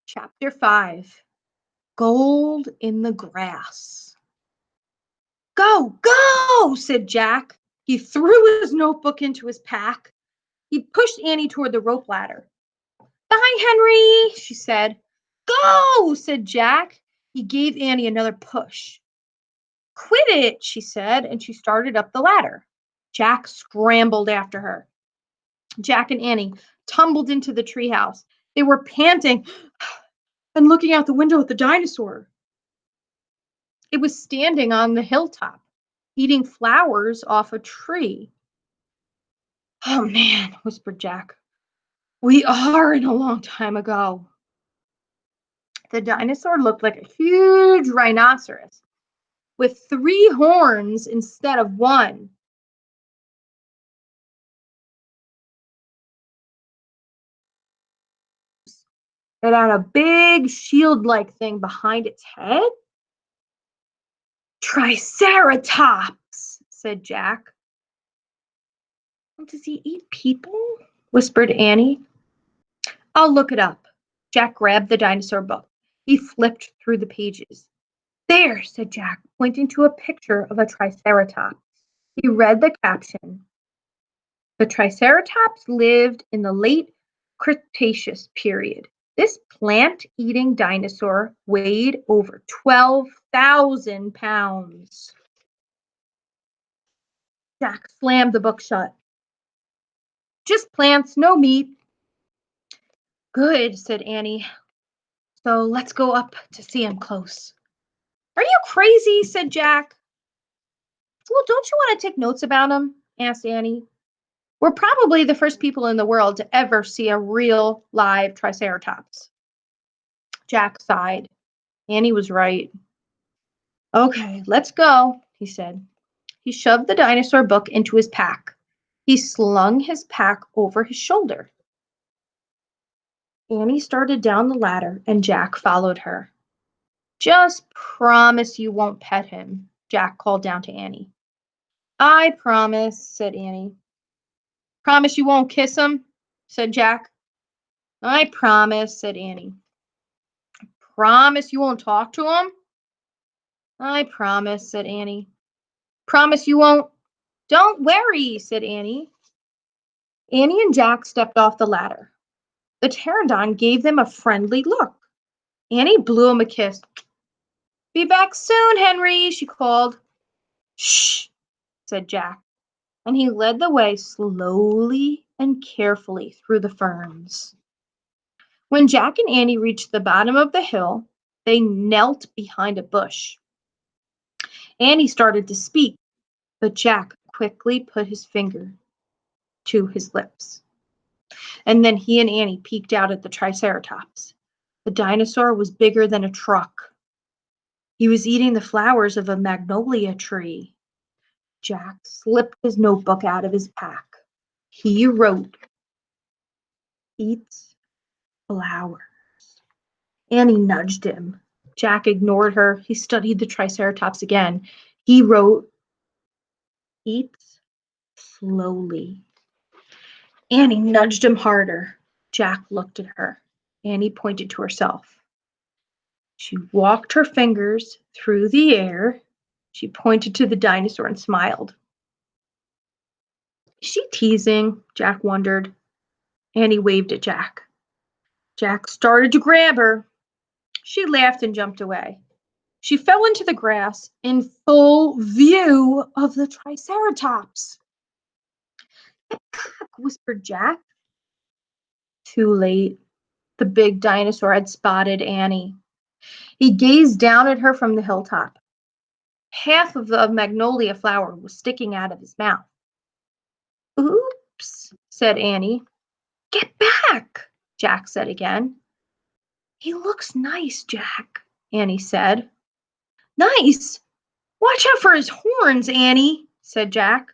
Chapter 5. Gold in the Grass. Go, go, said Jack. He threw his notebook into his pack. He pushed Annie toward the rope ladder. Bye, Henry, she said. Go, said Jack. He gave Annie another push. Quit it, she said, and she started up the ladder. Jack scrambled after her. Jack and Annie tumbled into the treehouse. They were panting and looking out the window at the dinosaur. It was standing on the hilltop, eating flowers off a tree. Oh man, whispered Jack. We are in a long time ago. The dinosaur looked like a huge rhinoceros with 3 horns instead of 1. It had a big shield-like thing behind its head. Triceratops, said Jack. Does he eat people? Whispered Annie. I'll look it up. Jack grabbed the dinosaur book. He flipped through the pages. There, said Jack, pointing to a picture of a triceratops. He read the caption. The Triceratops lived in the late Cretaceous period. This plant-eating dinosaur weighed over 12,000 pounds. Jack slammed the book shut. Just plants, no meat. Good, said Annie. So let's go up to see him close. Are you crazy? Said Jack. Well, don't you want to take notes about him? Asked Annie. We're probably the first people in the world to ever see a real live Triceratops. Jack sighed. Annie was right. Okay, let's go, he said. He shoved the dinosaur book into his pack. He slung his pack over his shoulder. Annie started down the ladder and Jack followed her. Just promise you won't pet him, Jack called down to Annie. I promise, said Annie. Promise you won't kiss him, said Jack. I promise, said Annie. Promise you won't talk to him? I promise, said Annie. Promise you won't? Don't worry, said Annie. Annie and Jack stepped off the ladder. The pterodon gave them a friendly look. Annie blew him a kiss. Be back soon, Henry, she called. Shh, said Jack, and he led the way slowly and carefully through the ferns. When Jack and Annie reached the bottom of the hill, they knelt behind a bush. Annie started to speak, but Jack quickly put his finger to his lips. And then he and Annie peeked out at the Triceratops. The dinosaur was bigger than a truck. He was eating the flowers of a magnolia tree. Jack slipped his notebook out of his pack. He wrote, Eats flowers. Annie nudged him. Jack ignored her. He studied the Triceratops again. He wrote, Eats slowly. Annie nudged him harder. Jack looked at her. Annie pointed to herself. She walked her fingers through the air. She pointed to the dinosaur and smiled. Is she teasing? Jack wondered. Annie waved at Jack. Jack started to grab her. She laughed and jumped away. She fell into the grass in full view of the Triceratops. Get back, whispered Jack. Too late. The big dinosaur had spotted Annie. He gazed down at her from the hilltop. Half of the magnolia flower was sticking out of his mouth. Oops, said Annie. Get back, Jack said again. He looks nice, Jack, Annie said. Nice? Watch out for his horns, Annie, said Jack.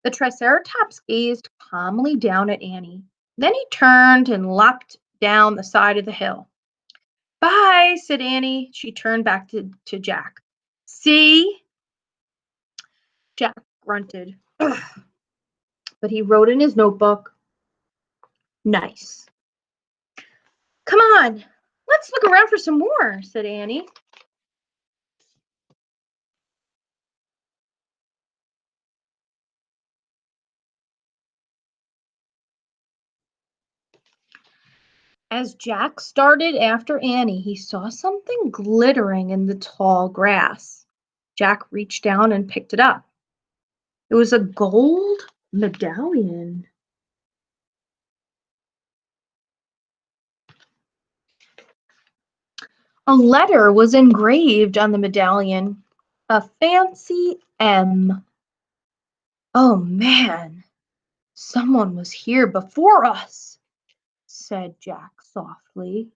The Triceratops gazed calmly down at Annie. Then he turned and leapt down the side of the hill. Bye, said Annie. She turned back to Jack. See? Jack grunted. Ugh. But he wrote in his notebook, nice. Come on, let's look around for some more, said Annie. As Jack started after Annie, he saw something glittering in the tall grass. Jack reached down and picked it up. It was a gold medallion. A letter was engraved on the medallion, a fancy M. Oh man, someone was here before us, said Jack softly.